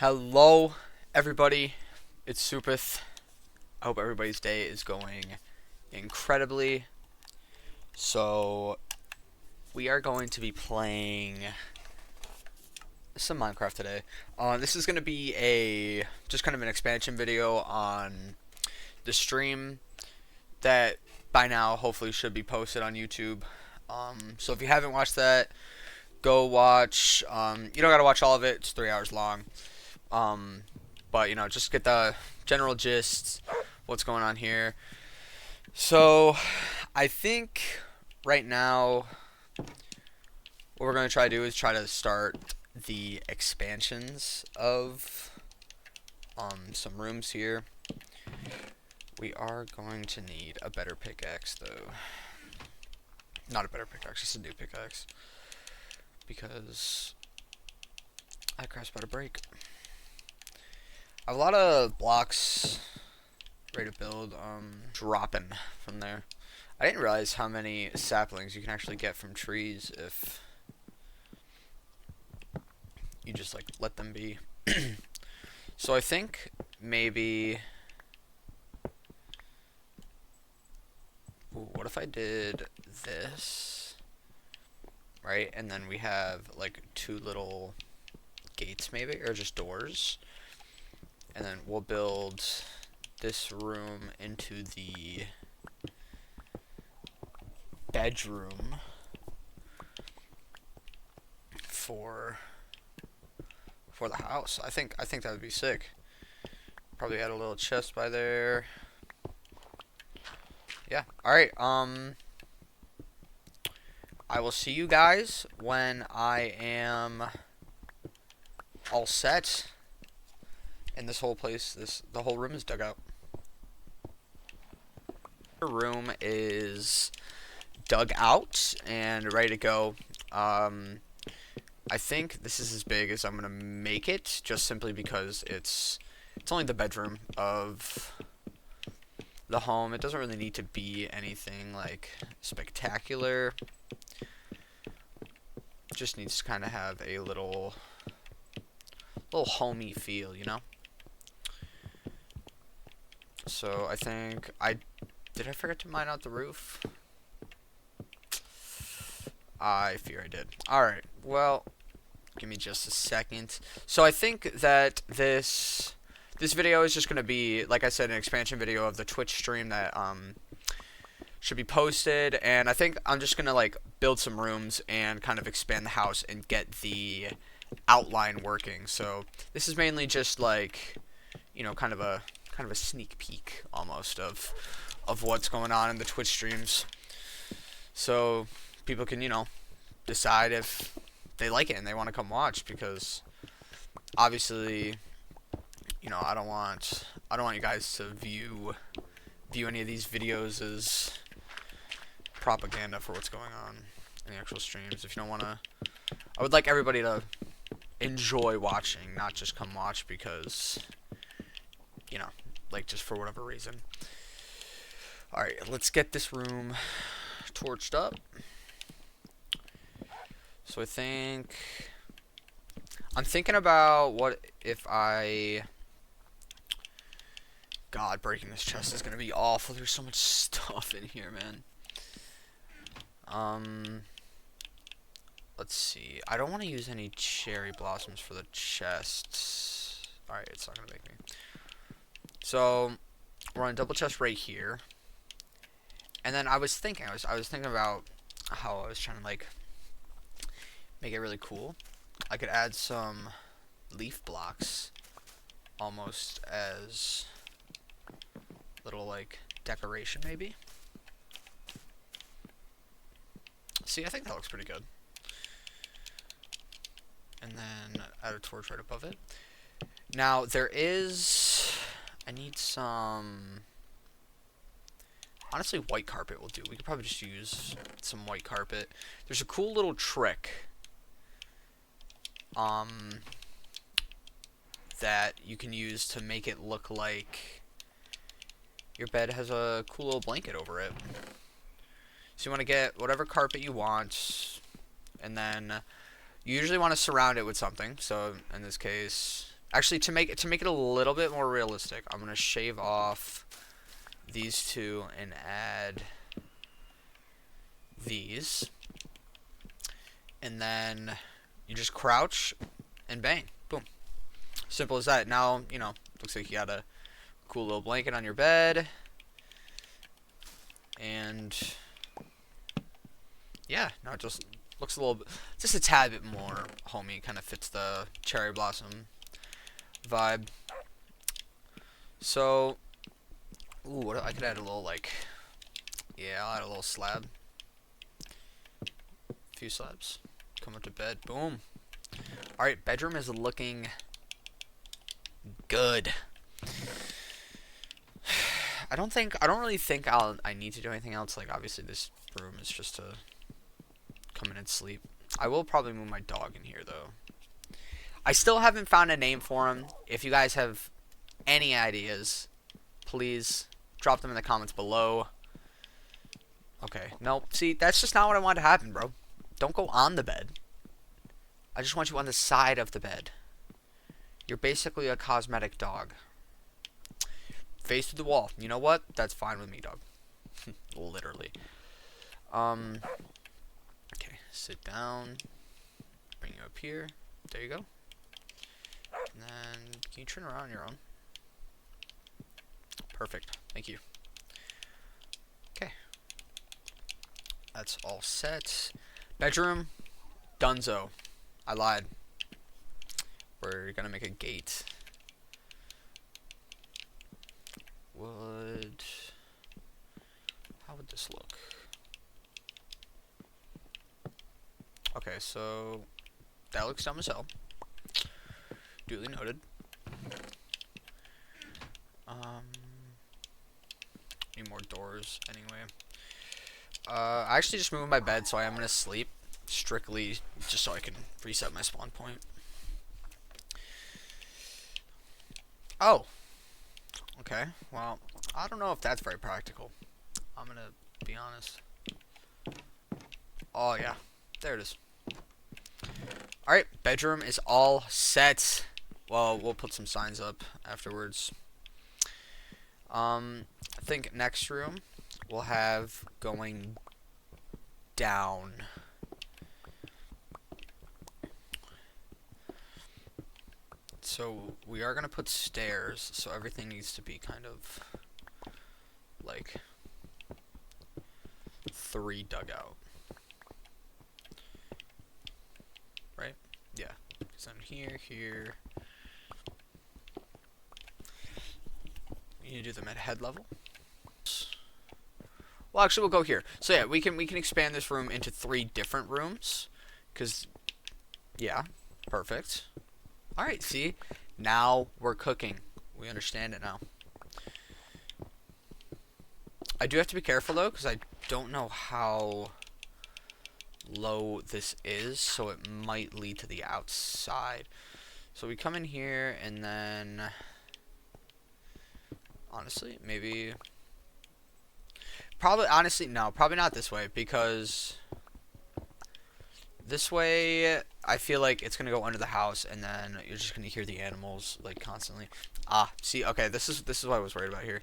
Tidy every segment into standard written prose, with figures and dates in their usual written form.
Hello, everybody. It's Supith. I hope everybody's day is going incredibly. So, we are going to be playing some Minecraft today. This is going to be just kind of an expansion video on the stream that by now hopefully should be posted on YouTube. So if you haven't watched that, go watch. You don't gotta watch all of it. It's 3 hours long. But just get the general gist, what's going on here. So, I think right now, what we're going to try to do is try to start the expansions of some rooms here. We are going to need a better pickaxe, though. Not a better pickaxe, just a new pickaxe. Because that crap's about to break. I have a lot of blocks ready to build, dropping from there. I didn't realize how many saplings you can actually get from trees if you just like let them be. So I think maybe, ooh, what if I did this, right? And then we have like two little gates maybe, or just doors. And then we'll build this room into the bedroom for the house. I think that would be sick. Probably add a little chest by there. Yeah. All right. I will see you guys when I am all set. And this whole place, the whole room is dug out. The room is dug out and ready to go. I think this is as big as I'm gonna make it, just simply because it's only the bedroom of the home. It doesn't really need to be anything like spectacular. Just needs to kind of have a little homey feel, you know. So I think did I forget to mine out the roof? I fear I did. Alright, well, give me just a second. So I think that this video is just going to be, like I said, an expansion video of the Twitch stream that should be posted. And I think I'm just going to like build some rooms and kind of expand the house and get the outline working. So this is mainly just like, kind of a sneak peek almost of what's going on in the Twitch streams. So people can, decide if they like it and they want to come watch, because obviously, I don't want you guys to view any of these videos as propaganda for what's going on in the actual streams. If you don't want to, I would like everybody to enjoy watching, not just come watch because, like just for whatever reason. Alright, let's get this room torched up. So I'm thinking about what if God, breaking this chest is gonna be awful. There's so much stuff in here, man. Let's see. I don't want to use any cherry blossoms for the chests. Alright, it's not gonna make me. So we're on a double chest right here. And then I was thinking about how I was trying to like make it really cool. I could add some leaf blocks almost as little like decoration maybe. See, I think that looks pretty good. And then add a torch right above it. Now I need some, honestly, white carpet will do. We could probably just use some white carpet. There's a cool little trick that you can use to make it look like your bed has a cool little blanket over it. So you want to get whatever carpet you want, and then you usually want to surround it with something. So in this case, Actually, to make it a little bit more realistic, I'm gonna shave off these two and add these, and then you just crouch and bang, boom, simple as that. Now looks like you got a cool little blanket on your bed, and yeah, now it just looks a little bit, just a tad bit more homey. Kind of fits the cherry blossom vibe. So, ooh, what I could add a little yeah, I'll add a little slab, a few slabs. Come up to bed, boom. All right, bedroom is looking good. I don't really think I need to do anything else. Like, obviously this room is just to come in and sleep. I will probably move my dog in here though. I still haven't found a name for him. If you guys have any ideas, please drop them in the comments below. Okay, no, see, that's just not what I want to happen, bro. Don't go on the bed. I just want you on the side of the bed. You're basically a cosmetic dog. Face to the wall. You know what? That's fine with me, dog. Literally. Okay, sit down. Bring you up here. There you go. And then, can you turn around on your own? Perfect. Thank you. Okay. That's all set. Bedroom. Dunzo. I lied. We're gonna make a gate. How would this look? Okay, so that looks dumb as hell. Duly noted. Need more doors anyway. I actually just moved my bed, so I am gonna sleep strictly just so I can reset my spawn point. Oh. Okay, well, I don't know if that's very practical. I'm gonna be honest. Oh yeah, there it is. Alright, bedroom is all set. Well, we'll put some signs up afterwards. I think next room we'll have going down. So we are going to put stairs, so everything needs to be kind of like 3 dugout. Right? Yeah. So here. You do them at head level. Well, actually, we'll go here. So yeah, we can expand this room into 3 different rooms, cause yeah, perfect. All right, see, now we're cooking. We understand it now. I do have to be careful though, cause I don't know how low this is, so it might lead to the outside. So we come in here and then, honestly, maybe. Honestly, no, probably not this way, because this way, I feel like it's gonna go under the house, and then you're just gonna hear the animals like constantly. Ah, see, okay, this is what I was worried about here.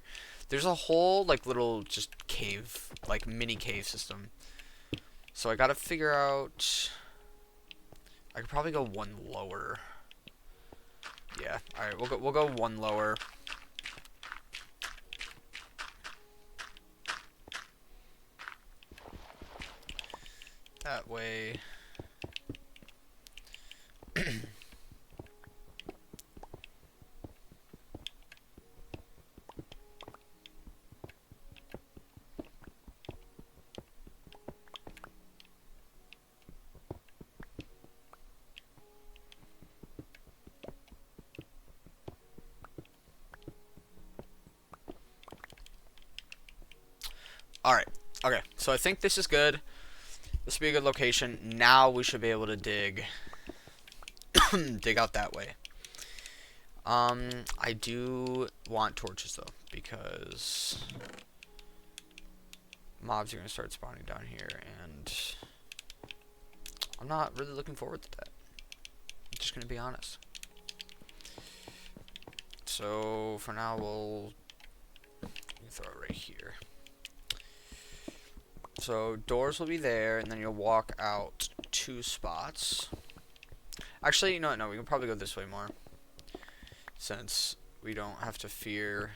There's a whole like little just cave, like mini cave system. So I gotta figure out. I could probably go 1 lower. Yeah, all right, we'll go 1 lower. That way. Alright, okay, so I think this is good. This will be a good location. Now we should be able to dig out that way. I do want torches though, because mobs are going to start spawning down here, and I'm not really looking forward to that. I'm just going to be honest. so for now we'll throw it right here. So doors will be there, and then you'll walk out 2 spots. Actually, no, we can probably go this way more, since we don't have to fear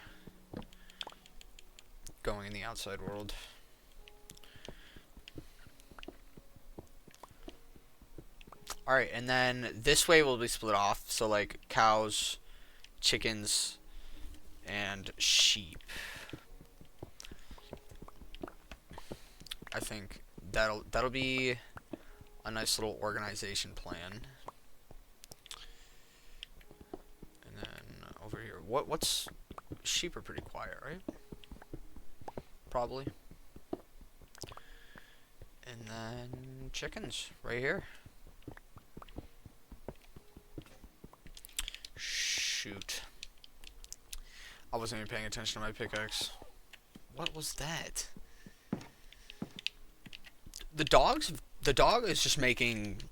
going in the outside world. Alright, and then this way will be split off, so like cows, chickens, and sheep. I think that'll be a nice little organization plan. And then over here, what's sheep are pretty quiet, right? Probably. And then chickens right here. Shoot. I wasn't even paying attention to my pickaxe. What was that? The dog is just making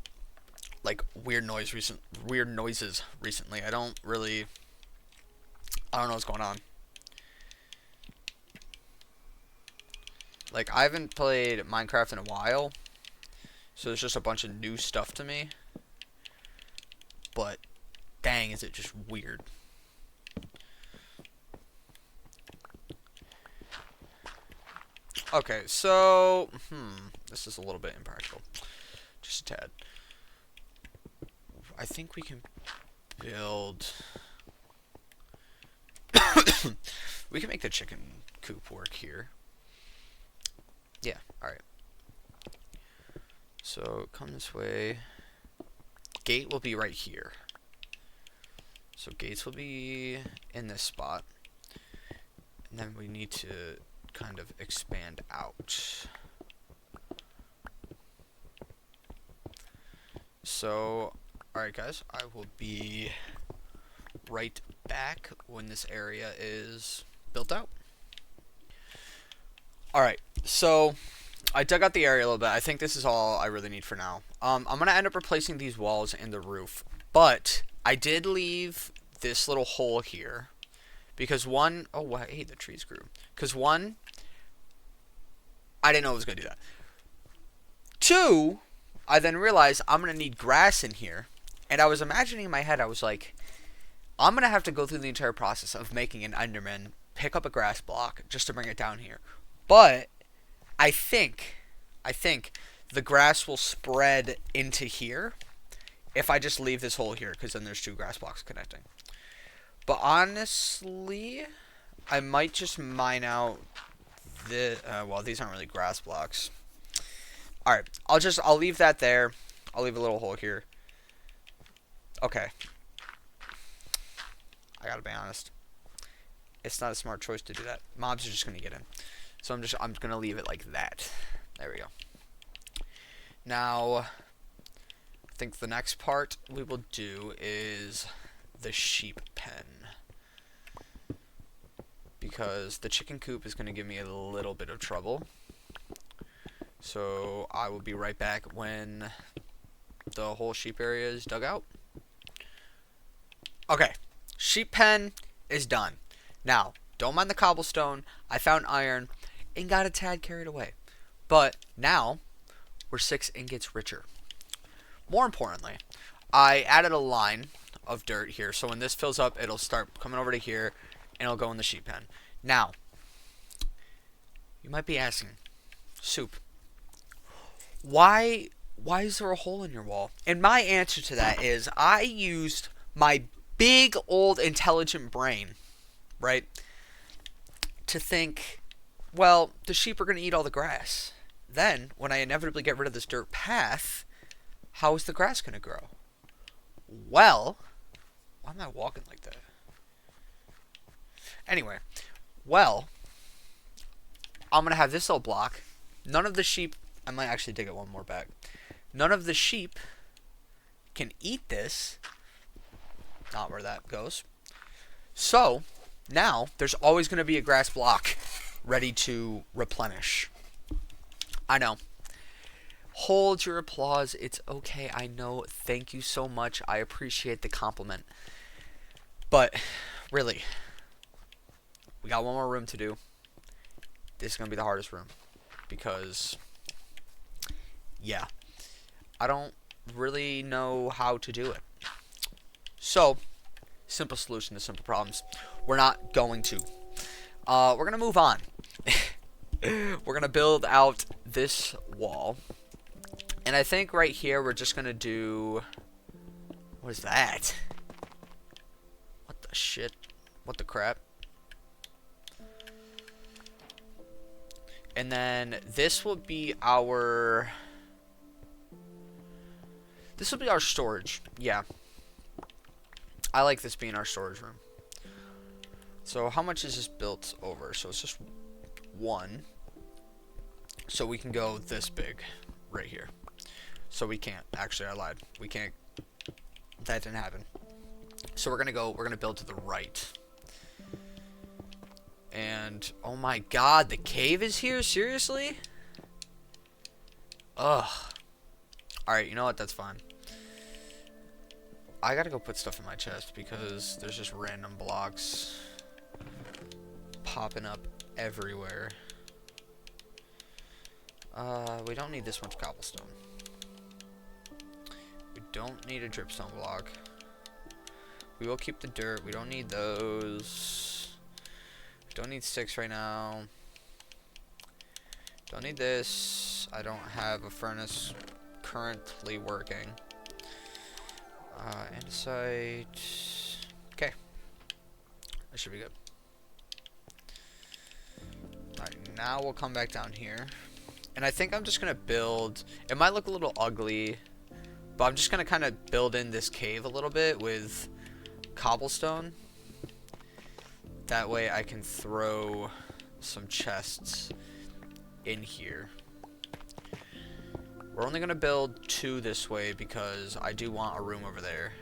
like weird noises recently. I don't know what's going on. Like, I haven't played Minecraft in a while, so it's just a bunch of new stuff to me. But dang, is it just weird. Okay, so this is a little bit impractical. Just a tad. I think we can build we can make the chicken coop work here. Yeah, alright. So come this way. Gate will be right here. So gates will be in this spot. And then we need to kind of expand out. So, alright guys, I will be right back when this area is built out. Alright, so I dug out the area a little bit. I think this is all I really need for now. I'm going to end up replacing these walls and the roof, but I did leave this little hole here because one, oh hey, the trees grew. Because one, I didn't know it was going to do that. 2, I then realized I'm going to need grass in here, and I was imagining in my head, I was like, I'm going to have to go through the entire process of making an Enderman, pick up a grass block just to bring it down here. But I think the grass will spread into here if I just leave this hole here, because then there's 2 grass blocks connecting. But honestly, I might just mine out the well, these aren't really grass blocks. Alright, I'll leave that there. I'll leave a little hole here. Okay. I gotta be honest. It's not a smart choice to do that. Mobs are just gonna get in. So I'm gonna leave it like that. There we go. Now, I think the next part we will do is the sheep pen, because the chicken coop is gonna give me a little bit of trouble. So I will be right back when the whole sheep area is dug out. Okay, sheep pen is done. Now, don't mind the cobblestone. I found iron and got a tad carried away. But now, we're 6 ingots richer. More importantly, I added a line of dirt here. So when this fills up, it'll start coming over to here, and it'll go in the sheep pen. Now, you might be asking, Soup, why is there a hole in your wall? And my answer to that is I used my big old intelligent brain, right, to think, well, the sheep are going to eat all the grass. Then, when I inevitably get rid of this dirt path, how is the grass going to grow? Well, why am I walking like that? Anyway, well, I'm going to have this little block. None of the sheep, I might actually dig it one more back. None of the sheep can eat this. Not where that goes. So, now, there's always going to be a grass block ready to replenish. I know. Hold your applause. It's okay. I know. Thank you so much. I appreciate the compliment. But really, we got one more room to do. This is going to be the hardest room. Because, yeah, I don't really know how to do it. So, simple solution to simple problems. We're not going to. We're going to move on. We're going to build out this wall. And I think right here we're just going to do... What is that? What the shit? What the crap? And then this will be our... This will be our storage. Yeah. I like this being our storage room. So how much is this built over? So it's just 1. So we can go this big right here. So we can't. Actually, I lied. We can't. That didn't happen. So we're gonna build to the right. And oh my god, the cave is here? Seriously? Ugh. Alright, you know what? That's fine. I gotta go put stuff in my chest because there's just random blocks popping up everywhere. We don't need this much cobblestone. We don't need a dripstone block. We will keep the dirt. We don't need those. We don't need sticks right now. Don't need this. I don't have a furnace currently working. Andesite. Okay. That should be good. Alright, now we'll come back down here. And I think I'm just going to build... It might look a little ugly, but I'm just going to kind of build in this cave a little bit with cobblestone. That way I can throw some chests in here. We're only going to build 2 this way because I do want a room over there.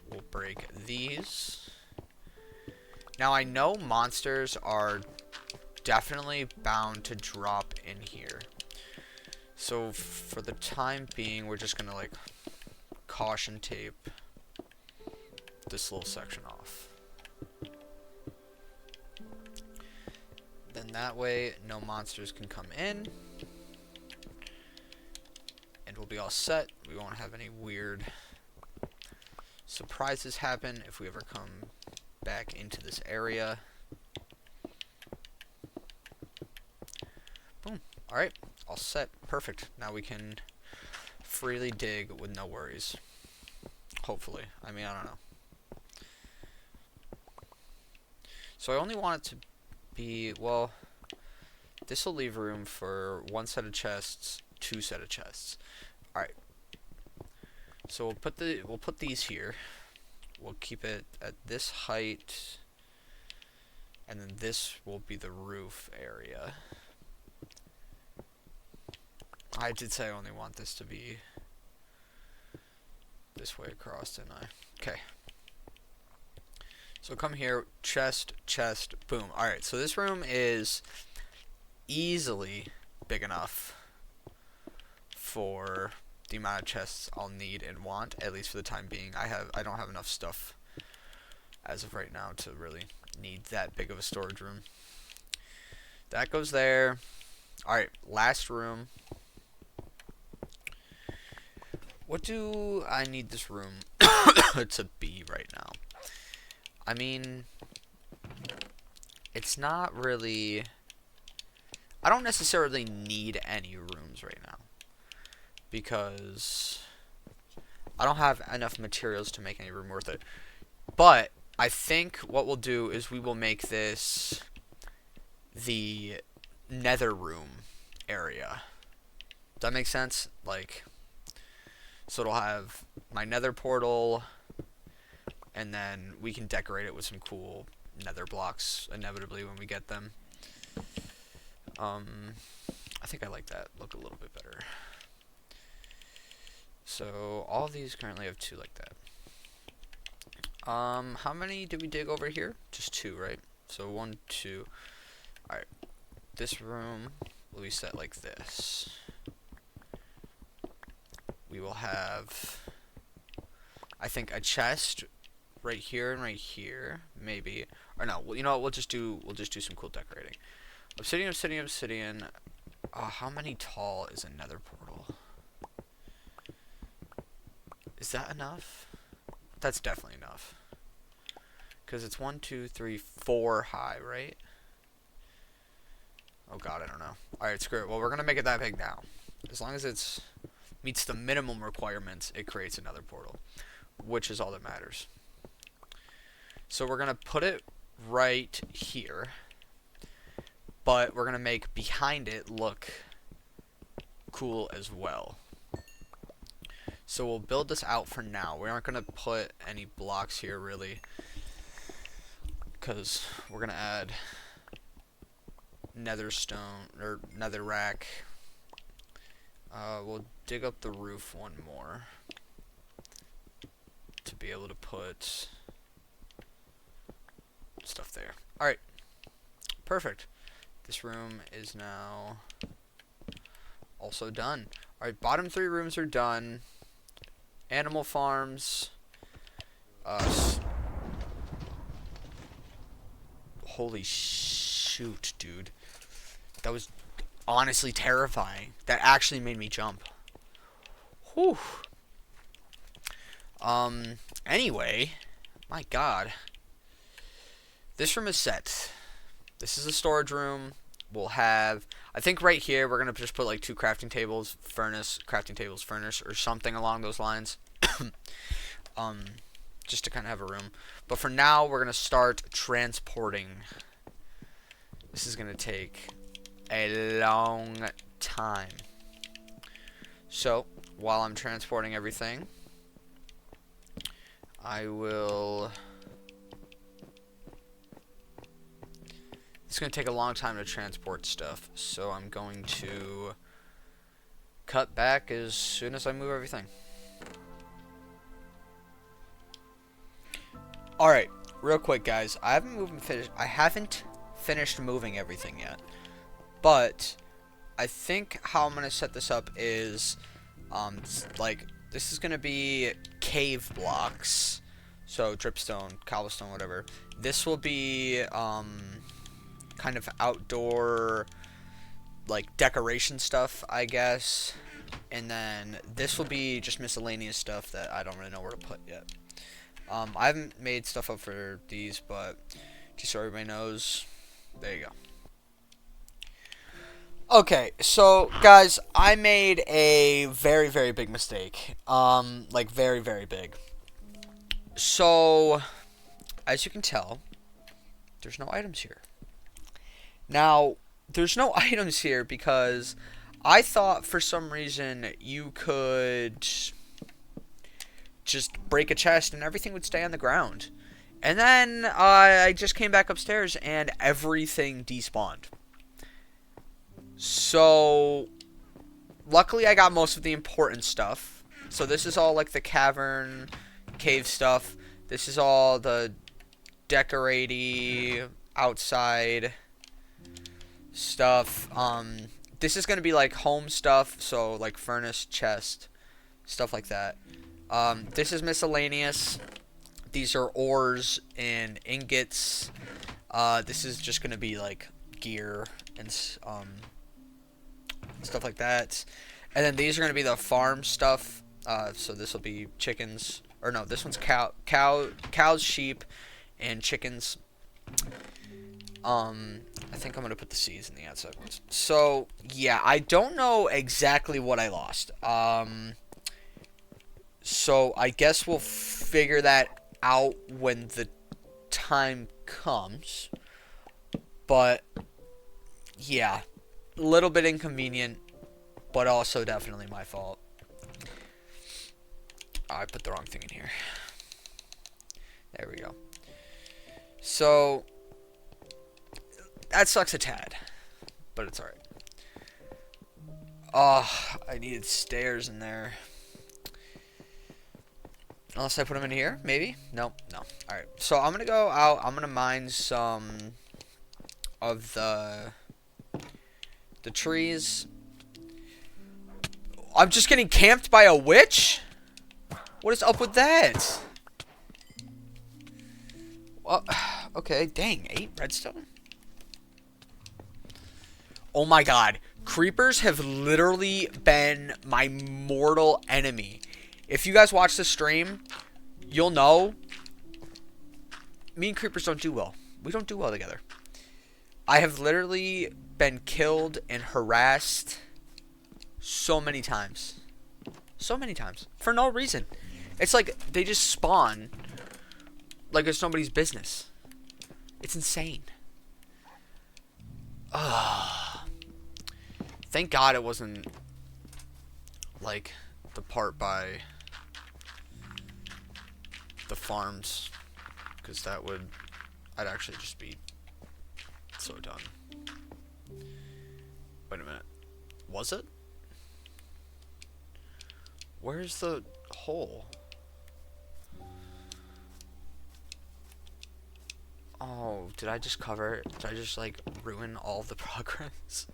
We'll break these. Now I know monsters are definitely bound to drop in here. So for the time being, we're just going to like caution tape this little section off. Then that way no monsters can come in. And we'll be all set. We won't have any weird surprises happen if we ever come back into this area. Boom. Alright. All set. Perfect. Now we can freely dig with no worries. Hopefully. I mean, I don't know. So I only want it to be, well, this will leave room for 1 set of chests, 2 set of chests. Alright. So we'll put these here. We'll keep it at this height. And then this will be the roof area. I did say I only want this to be this way across, didn't I? Okay. So come here, chest, chest, boom. Alright, so this room is easily big enough for the amount of chests I'll need and want, at least for the time being. I don't have enough stuff as of right now to really need that big of a storage room. That goes there. Alright, last room. What do I need this room to be right now? I mean, it's not really... I don't necessarily need any rooms right now, because I don't have enough materials to make any room worth it. But I think what we'll do is we will make this the nether room area. Does that make sense? Like, so it'll have my nether portal, and then we can decorate it with some cool nether blocks inevitably when we get them. I think I like that look a little bit better. So all of these currently have 2 like that. How many did we dig over here? Just 2, right? So 1, 2. Alright. This room will be set like this. We will have I think a chest right here and right here, maybe. Or no, you know what? We'll just do some cool decorating. Obsidian, obsidian, obsidian. How many tall is a nether portal? Is that enough? That's definitely enough. Because it's 1, 2, 3, 4 high, right? Oh god, I don't know. Alright, screw it. Well, we're gonna make it that big now. As long as it meets the minimum requirements, it creates another portal. Which is all that matters. So we're gonna put it right here. But we're gonna make behind it look cool as well. So we'll build this out for now. We aren't gonna put any blocks here really, because we're gonna add nether stone or nether rack. We'll dig up the roof one more to be able to put stuff there. Alright, perfect. This room is now also done. Alright, bottom 3 rooms are done. Animal farms. Holy shoot, dude. That was honestly terrifying. That actually made me jump. Whew. Anyway, my god. This room is set. This is a storage room. We'll have, I think right here, we're going to just put like 2 crafting tables, crafting tables, furnace, or something along those lines. Just to kind of have a room. But for now, we're going to start transporting. This is going to take a long time. So, while I'm transporting everything, I will... It's going to take a long time to transport stuff, so I'm going to cut back as soon as I move everything. Alright, real quick guys, I haven't finished moving everything yet, but I think how I'm going to set this up is, like, this is going to be cave blocks, so dripstone, cobblestone, whatever. This will be, kind of outdoor, like, decoration stuff, I guess. And then this will be just miscellaneous stuff that I don't really know where to put yet. I haven't made stuff up for these, but just so everybody knows, there you go. Okay, so guys, I made a very, very big mistake. Like, very, very big. So, as you can tell, there's no items here. Now, there's no items here because I thought for some reason you could just break a chest and everything would stay on the ground. And then I just came back upstairs and everything despawned. So, luckily I got most of the important stuff. So this is all like the cavern, cave stuff. This is all the decorating outside stuff. This is gonna be like home stuff, so like furnace, chest, stuff like that. This is miscellaneous. These are ores and ingots. This is just gonna be like gear and stuff like that. And then these are gonna be the farm stuff. So this will be chickens, or no, this one's cows, sheep, and chickens. I think I'm gonna put the seeds in the outside ones. So yeah, I don't know exactly what I lost. So I guess we'll figure that out when the time comes. But yeah, a little bit inconvenient, but also definitely my fault. Oh, I put the wrong thing in here. There we go. So that sucks a tad, but it's alright. Oh, I needed stairs in there. Unless I put them in here, maybe? Nope, no. Alright, so I'm gonna go out. I'm gonna mine some of the trees. I'm just getting camped by a witch? What is up with that? Well, okay, dang, 8 redstone? Oh my god. Creepers have literally been my mortal enemy. If you guys watch the stream, you'll know me and creepers don't do well. We don't do well together. I have literally been killed and harassed so many times. So many times. For no reason. It's like they just spawn like it's nobody's business. It's insane. Thank God it wasn't like the part by the farms, because that would, I'd actually just be so done. Wait a minute. Was it? Where's the hole? Oh, did I just cover it? Did I just, like, ruin all the progress?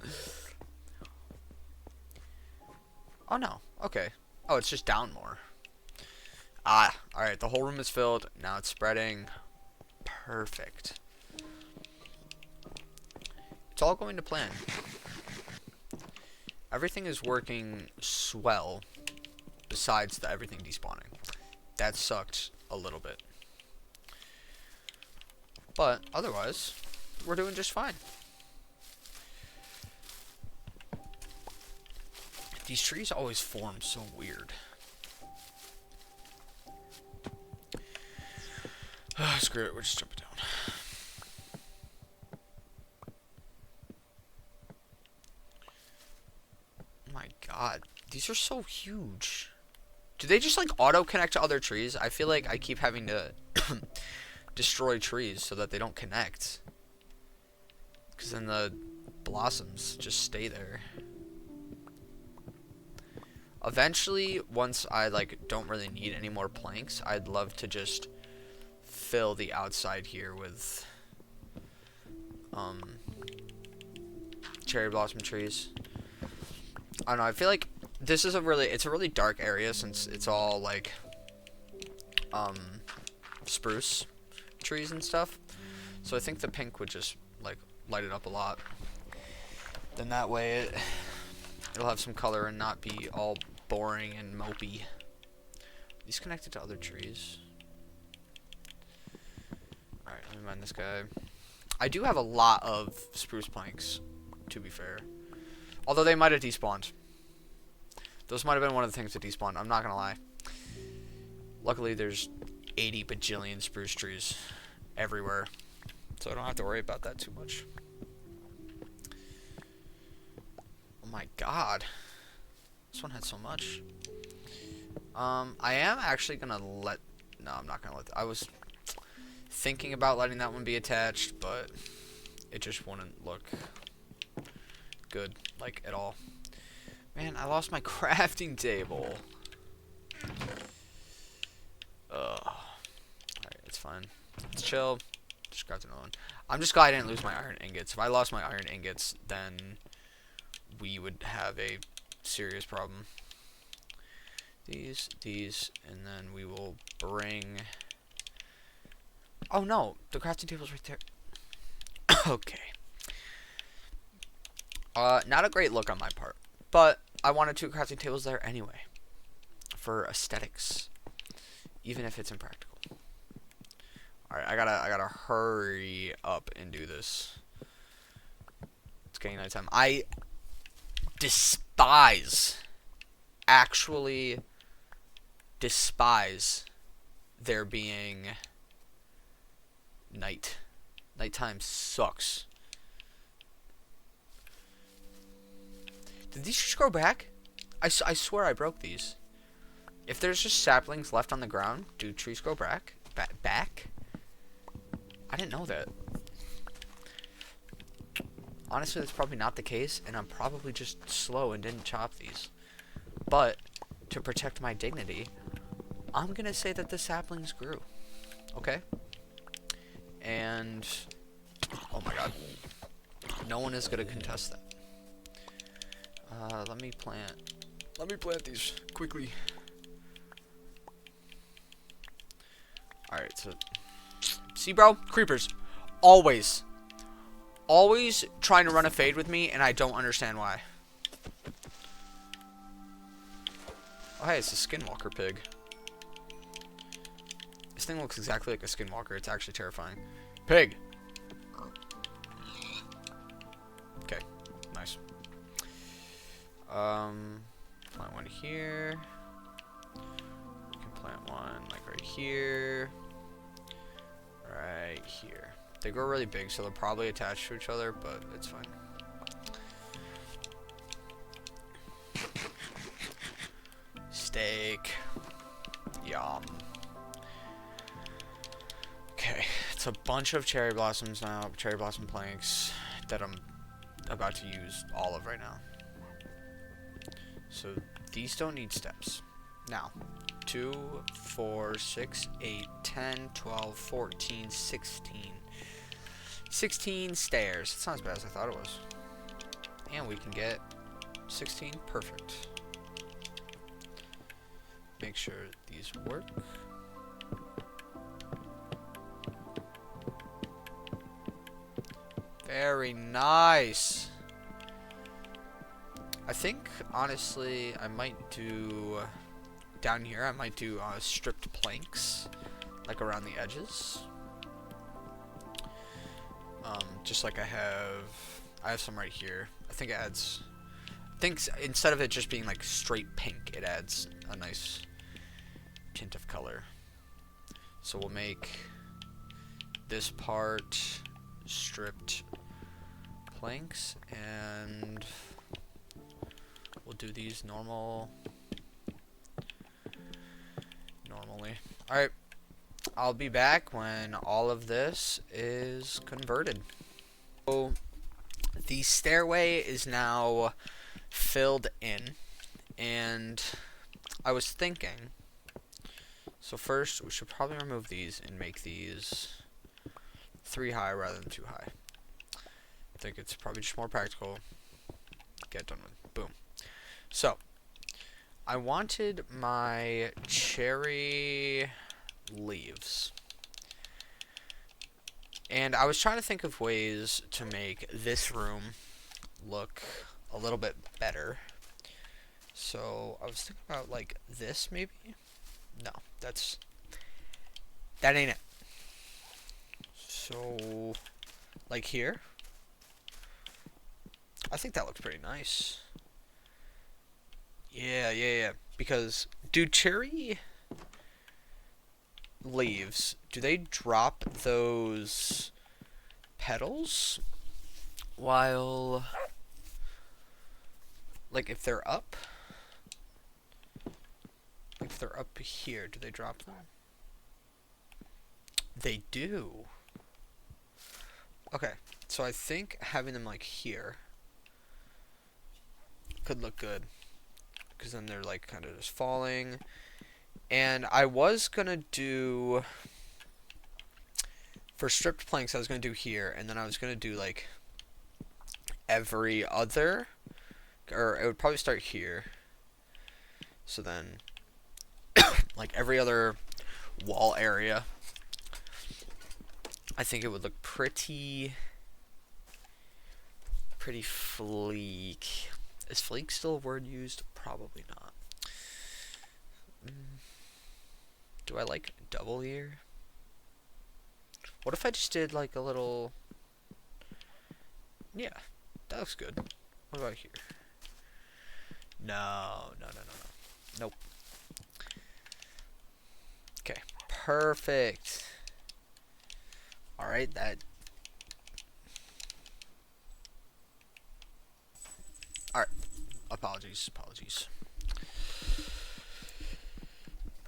Oh, no. Okay. Oh, it's just down more. Ah, alright. The whole room is filled. Now it's spreading. Perfect. It's all going to plan. Everything is working swell, besides the everything despawning. That sucked a little bit. But, otherwise, we're doing just fine. These trees always form so weird. Screw it, we're just jumping down. Oh my god, these are so huge. Do they just like auto-connect to other trees? I feel like I keep having to destroy trees so that they don't connect. Because then the blossoms just stay there. Eventually, once I like don't really need any more planks, I'd love to just fill the outside here with cherry blossom trees. I don't know, I feel like this is it's a really dark area since it's all like spruce trees and stuff. So I think the pink would just like light it up a lot. Then that way it'll have some color and not be all boring and mopey. These connected to other trees. Alright, let me mine this guy. I do have a lot of spruce planks, to be fair. Although they might have despawned. Those might have been one of the things that despawned, I'm not gonna lie. Luckily there's 80 bajillion spruce trees everywhere, so I don't have to worry about that too much. Oh my god. This one had so much. I am actually gonna let... No, I'm not gonna let... I was thinking about letting that one be attached, but it just wouldn't look good, like, at all. Man, I lost my crafting table. Alright, it's fine. Let's chill. Just craft another one. I'm just glad I didn't lose my iron ingots. If I lost my iron ingots, then we would have a serious problem. These, and then we will bring... Oh no, the crafting table's right there. Okay. Not a great look on my part, but I wanted 2 crafting tables there anyway, for aesthetics, even if it's impractical. Alright, I gotta hurry up and do this. It's getting nighttime. I actually despise there being night. Nighttime sucks. Did these just grow back? I swear I broke these. If there's just saplings left on the ground, do trees grow back? Back? I didn't know that. Honestly, that's probably not the case, and I'm probably just slow and didn't chop these. But, to protect my dignity, I'm gonna say that the saplings grew. Okay? And... oh my god. No one is gonna contest that. Let me plant these quickly. that's it. See, bro? Creepers. Always. Always trying to run a fade with me, and I don't understand why. Oh, hey, it's a skinwalker pig. This thing looks exactly like a skinwalker. It's actually terrifying. Pig! Okay, nice. Plant one here. We can plant one, like, right here. Right here. They grow really big, so they'll probably attach to each other, but it's fine. Steak. Yum. Okay, it's a bunch of cherry blossoms now, cherry blossom planks that I'm about to use all of right now. So these don't need steps. Now, 2, 4, 6, 8, 10, 12, 14, 16. 16 stairs. It's not as bad as I thought it was. And we can get 16. Perfect. Make sure these work. Very nice. I think, honestly, I might do... down here, I might do stripped planks, like around the edges. Just like I have some right here. I think it adds... I think instead of it just being like straight pink, it adds a nice tint of color. So we'll make this part stripped planks, and we'll do these normally. Alright, I'll be back when all of this is converted. So the stairway is now filled in, and I was thinking, so first we should probably remove these and make these 3 high rather than 2 high. I think it's probably just more practical. Get it done with. Boom. So, I wanted my cherry leaves. And I was trying to think of ways to make this room look a little bit better. So, I was thinking about like this maybe? No, that ain't it. So, like here. I think that looks pretty nice. Yeah. Because, do cherry leaves, do they drop those petals while, like, if they're up? Like, if they're up here, do they drop them? They do. Okay, so I think having them, like, here could look good, because then they're like kind of just falling. And I was gonna do, for stripped planks, I was gonna do here, and then I was gonna do like every other, or it would probably start here, so then like every other wall area, I think it would look pretty fleek. Is fleek still a word used? Probably not. Do I like double here? What if I just did like a little... Yeah, that looks good. What about here? No. Nope. Okay, perfect. Alright, that... Alright, apologies.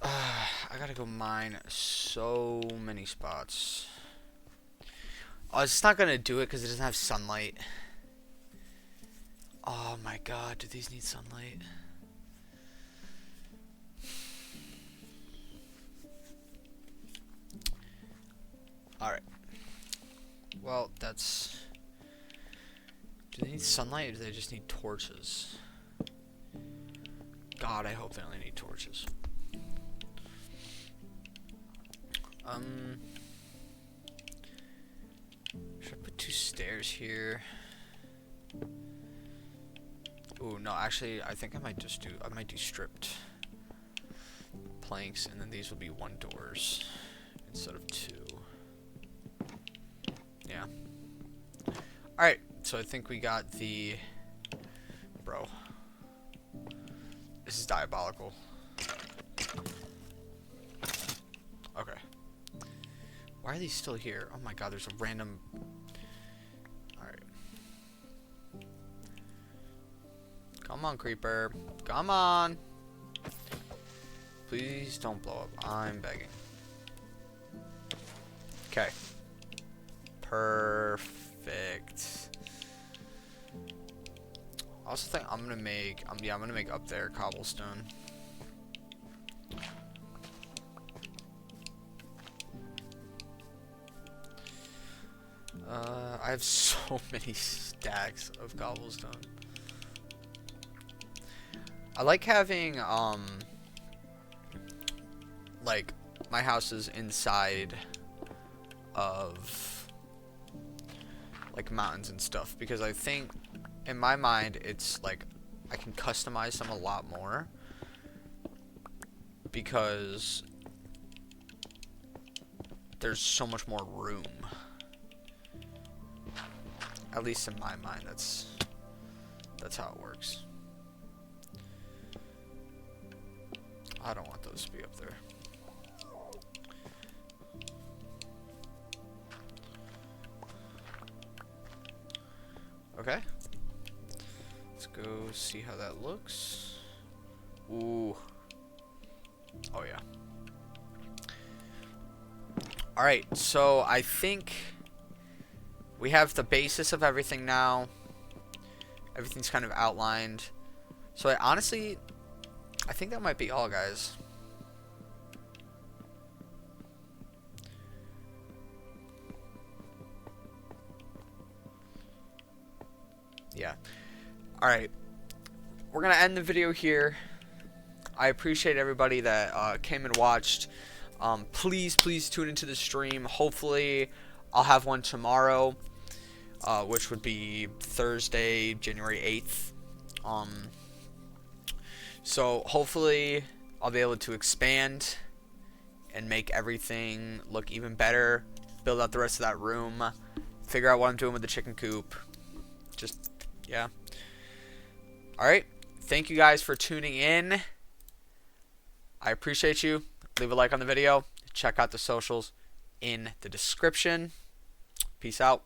I gotta go mine so many spots. Oh, it's not gonna do it because it doesn't have sunlight. Oh my god, do these need sunlight? Alright. Well, that's... Do they need sunlight, or do they just need torches? God, I hope they only need torches. Should I put 2 stairs here? Ooh, no, actually, I think I might do stripped planks, and then these will be 1 doors instead of 2. Yeah. Alright, so I think we got the... Bro. This is diabolical. Okay. Why are these still here? Oh my god, there's a random... Alright. Come on, creeper. Come on! Please don't blow up. I'm begging. Okay. Perfect. I also think I'm gonna make, yeah, I'm gonna make up there cobblestone. I have so many stacks of cobblestone. I like having, like, my house is inside of, like, mountains and stuff, because I think, in my mind, it's, like, I can customize them a lot more, because there's so much more room. At least in my mind, that's how it works. I don't want those to be up there. Okay. Let's go see how that looks. Ooh. Oh yeah. Alright, so I think we have the basis of everything now. Everything's kind of outlined. So I think that might be all, guys. Yeah. Alright. We're going to end the video here. I appreciate everybody that came and watched. Please tune into the stream. Hopefully, I'll have one tomorrow, which would be Thursday, January 8th. So hopefully I'll be able to expand and make everything look even better, build out the rest of that room, figure out what I'm doing with the chicken coop. Just, yeah. Alright, thank you guys for tuning in. I appreciate you. Leave a like on the video. Check out the socials in the description. Peace out.